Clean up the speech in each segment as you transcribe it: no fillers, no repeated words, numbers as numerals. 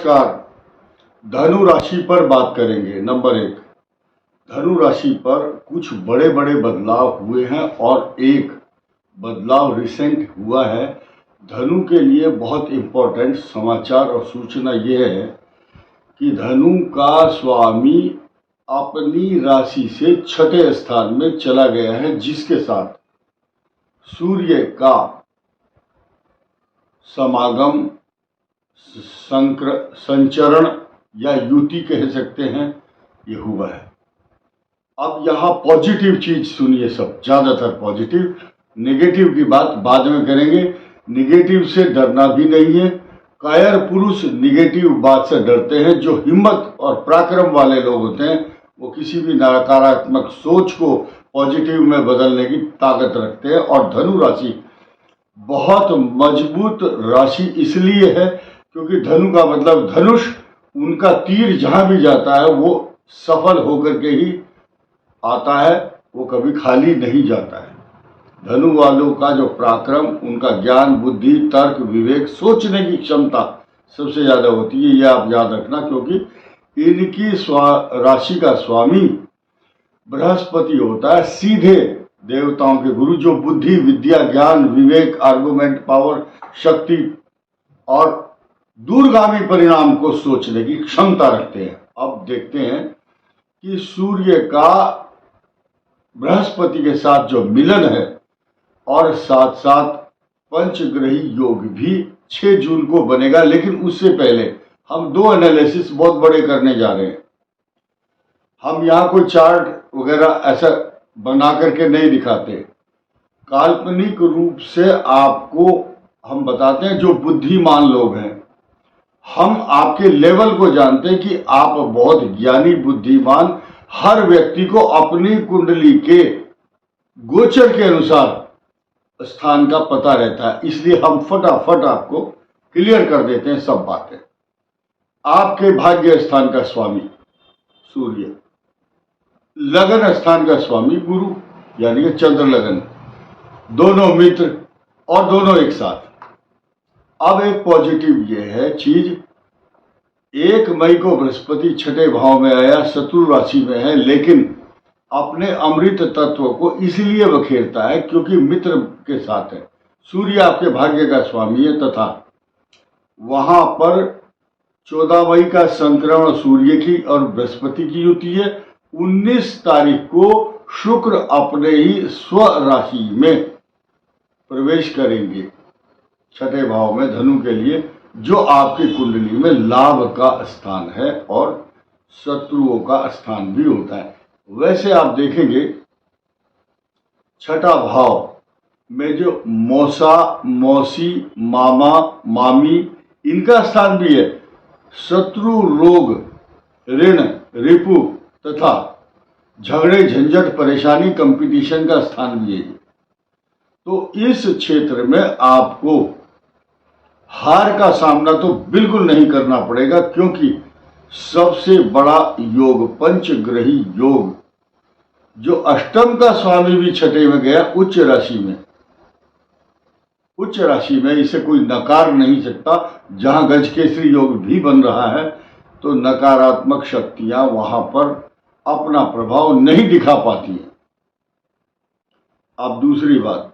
नमस्कार। धनु राशि पर बात करेंगे। नंबर 1, धनु राशि पर कुछ बड़े बड़े बदलाव हुए हैं और एक बदलाव रिसेंट हुआ है। धनु के लिए बहुत इम्पोर्टेंट समाचार और सूचना यह है कि धनु का स्वामी अपनी राशि से छठे स्थान में चला गया है, जिसके साथ सूर्य का समागम, संचरण या युति कह सकते हैं, ये हुआ है। अब यहाँ पॉजिटिव चीज सुनिए, सब ज्यादातर पॉजिटिव। नेगेटिव की बात बाद में करेंगे। नेगेटिव से डरना भी नहीं है। कायर पुरुष नेगेटिव बात से डरते हैं। जो हिम्मत और पराक्रम वाले लोग होते हैं वो किसी भी नकारात्मक सोच को पॉजिटिव में बदलने की ताकत रखते हैं। और धनु राशि बहुत मजबूत राशि इसलिए है क्योंकि धनु का मतलब धनुष, उनका तीर जहां भी जाता है वो सफल होकर के ही आता है, वो कभी खाली नहीं जाता है। धनु वालों का जो पराक्रम, उनका ज्ञान, बुद्धि, तर्क, विवेक, सोचने की क्षमता सबसे ज्यादा होती है। यह आप याद रखना, क्योंकि इनकी राशि का स्वामी बृहस्पति होता है, सीधे देवताओं के गुरु, जो बुद्धि, विद्या, ज्ञान, विवेक, आर्गुमेंट पावर, शक्ति और दूरगामी परिणाम को सोचने की क्षमता रखते हैं। अब देखते हैं कि सूर्य का बृहस्पति के साथ जो मिलन है और साथ साथ पंचग्रही योग भी 6 जून को बनेगा। लेकिन उससे पहले हम 2 एनालिसिस बहुत बड़े करने जा रहे हैं। हम यहाँ कोई चार्ट वगैरह ऐसा बना करके नहीं दिखाते, काल्पनिक रूप से आपको हम बताते हैं। जो बुद्धिमान लोग हैं, हम आपके लेवल को जानते हैं कि आप बहुत ज्ञानी, बुद्धिमान, हर व्यक्ति को अपनी कुंडली के गोचर के अनुसार स्थान का पता रहता है। इसलिए हम फटाफट आपको क्लियर कर देते हैं सब बातें। आपके भाग्य स्थान का स्वामी सूर्य, लगन स्थान का स्वामी गुरु, यानी कि चंद्र लगन, दोनों मित्र और दोनों एक साथ। अब एक पॉजिटिव ये है चीज, 1 मई को बृहस्पति छठे भाव में आया, शत्रु राशि में है, लेकिन अपने अमृत तत्व को इसलिए बखेरता है क्योंकि मित्र के साथ है। सूर्य आपके भाग्य का स्वामी है तथा वहां पर 14 मई का संक्रमण सूर्य की और बृहस्पति की युति है। 19 तारीख को शुक्र अपने ही स्व राशि में प्रवेश करेंगे छठे भाव में धनु के लिए, जो आपकी कुंडली में लाभ का स्थान है और शत्रुओं का स्थान भी होता है। वैसे आप देखेंगे छठा भाव में जो मौसा, मौसी, मामा, मामी, इनका स्थान भी है। शत्रु, रोग, ऋण, रिपु तथा झगड़े, झंझट, परेशानी, कंपटीशन का स्थान भी है। तो इस क्षेत्र में आपको हार का सामना तो बिल्कुल नहीं करना पड़ेगा, क्योंकि सबसे बड़ा योग, पंचग्रही योग, जो अष्टम का स्वामी भी छठे में गया, उच्च राशि में, उच्च राशि में, इसे कोई नकार नहीं सकता। जहां गजकेसरी योग भी बन रहा है तो नकारात्मक शक्तियां वहां पर अपना प्रभाव नहीं दिखा पाती है। अब दूसरी बात,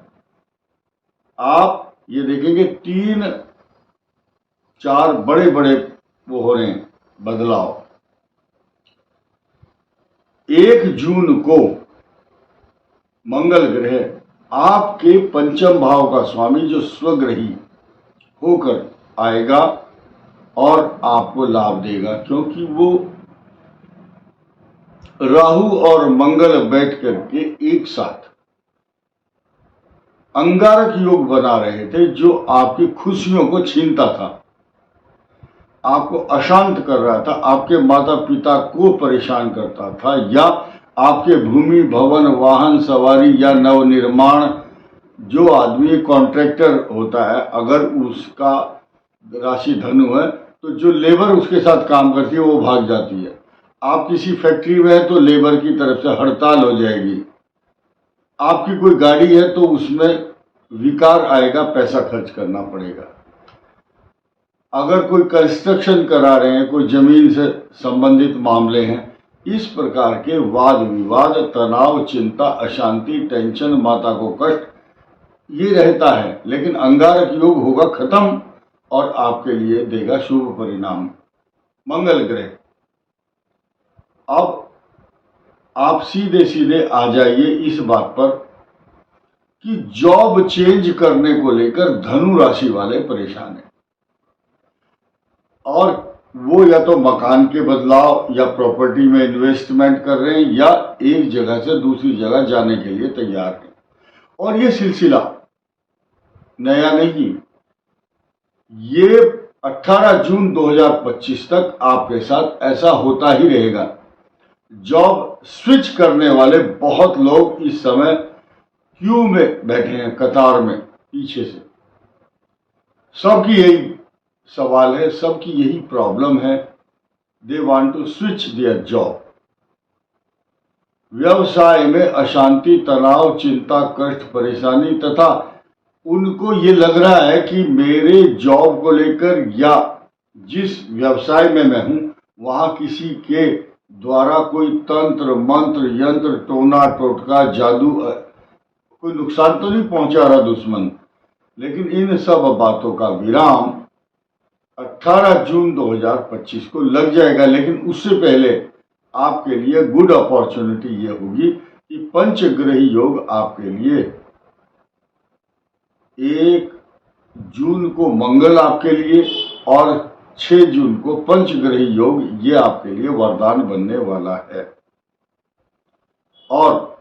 आप ये देखेंगे 3-4 बड़े बड़े वो हो रहे हैं बदलाव। 1 जून को मंगल ग्रह आपके पंचम भाव का स्वामी, जो स्वग्रही होकर आएगा और आपको लाभ देगा, क्योंकि वो राहु और मंगल बैठ करके एक साथ अंगारक योग बना रहे थे, जो आपकी खुशियों को छीनता था, आपको अशांत कर रहा था, आपके माता पिता को परेशान करता था, या आपके भूमि, भवन, वाहन सवारी या नवनिर्माण, जो आदमी कॉन्ट्रैक्टर होता है, अगर उसका राशि धनु है तो जो लेबर उसके साथ काम करती है वो भाग जाती है। आप किसी फैक्ट्री में है तो लेबर की तरफ से हड़ताल हो जाएगी। आपकी कोई गाड़ी है तो उसमें विकार आएगा, पैसा खर्च करना पड़ेगा। अगर कोई कंस्ट्रक्शन करा रहे हैं, कोई जमीन से संबंधित मामले हैं, इस प्रकार के वाद विवाद, तनाव, चिंता, अशांति, टेंशन, माता को कष्ट, ये रहता है। लेकिन अंगारक योग होगा खत्म और आपके लिए देगा शुभ परिणाम मंगल ग्रह। अब आप सीधे सीधे आ जाइए इस बात पर कि जॉब चेंज करने को लेकर धनु राशि वाले परेशान हैं, और वो या तो मकान के बदलाव या प्रॉपर्टी में इन्वेस्टमेंट कर रहे हैं या एक जगह से दूसरी जगह जाने के लिए तैयार हैं। और ये सिलसिला नया नहीं, ये 18 जून 2025 तक आपके साथ ऐसा होता ही रहेगा। जॉब स्विच करने वाले बहुत लोग इस समय क्यू में बैठे हैं, कतार में पीछे से। सबकी यही सवाल है, सबकी यही प्रॉब्लम है, they want to switch their job. व्यवसाय में अशांति, तनाव, चिंता, कष्ट, परेशानी, तथा उनको ये लग रहा है कि मेरे जॉब को लेकर या जिस व्यवसाय में मैं हूं वहां किसी के द्वारा कोई तंत्र मंत्र यंत्र टोना टोटका जादू कोई नुकसान तो नहीं पहुंचा रहा दुश्मन। लेकिन इन सब बातों का विराम 18 जून 2025 को लग जाएगा। लेकिन उससे पहले आपके लिए गुड अपॉर्चुनिटी ये होगी कि पंचग्रही योग आपके लिए 1 जून को मंगल आपके लिए और 6 जून को पंचग्रही योग, ये आपके लिए वरदान बनने वाला है। और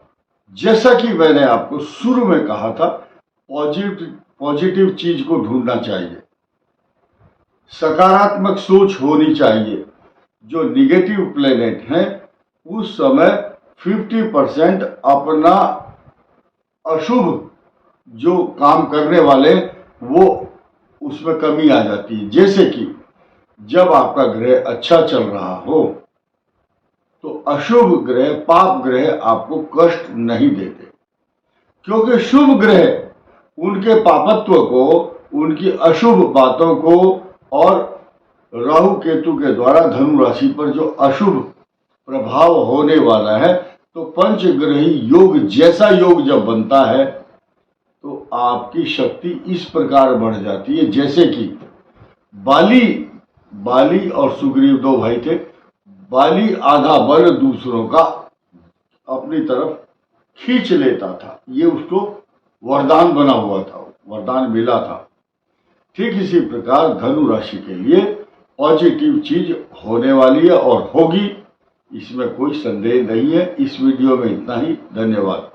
जैसा कि मैंने आपको शुरू में कहा था, पॉजिटिव चीज को ढूंढना चाहिए, सकारात्मक सोच होनी चाहिए। जो निगेटिव प्लेनेट हैं उस समय 50% अपना अशुभ जो काम करने वाले वो उसमें कमी आ जाती है। जैसे कि जब आपका ग्रह अच्छा चल रहा हो तो अशुभ ग्रह, पाप ग्रह आपको कष्ट नहीं देते, क्योंकि शुभ ग्रह उनके पापत्व को, उनकी अशुभ बातों को और राहु केतु के द्वारा धनु राशि पर जो अशुभ प्रभाव होने वाला है, तो पंचग्रही योग जैसा योग जब बनता है तो आपकी शक्ति इस प्रकार बढ़ जाती है। जैसे कि बाली और सुग्रीव 2 भाई थे। बाली आधा बल दूसरों का अपनी तरफ खींच लेता था, ये उसको वरदान बना हुआ था, वरदान मिला था। ठीक इसी प्रकार धनु राशि के लिए पॉजिटिव चीज होने वाली है और होगी, इसमें कोई संदेह नहीं है। इस वीडियो में इतना ही। धन्यवाद।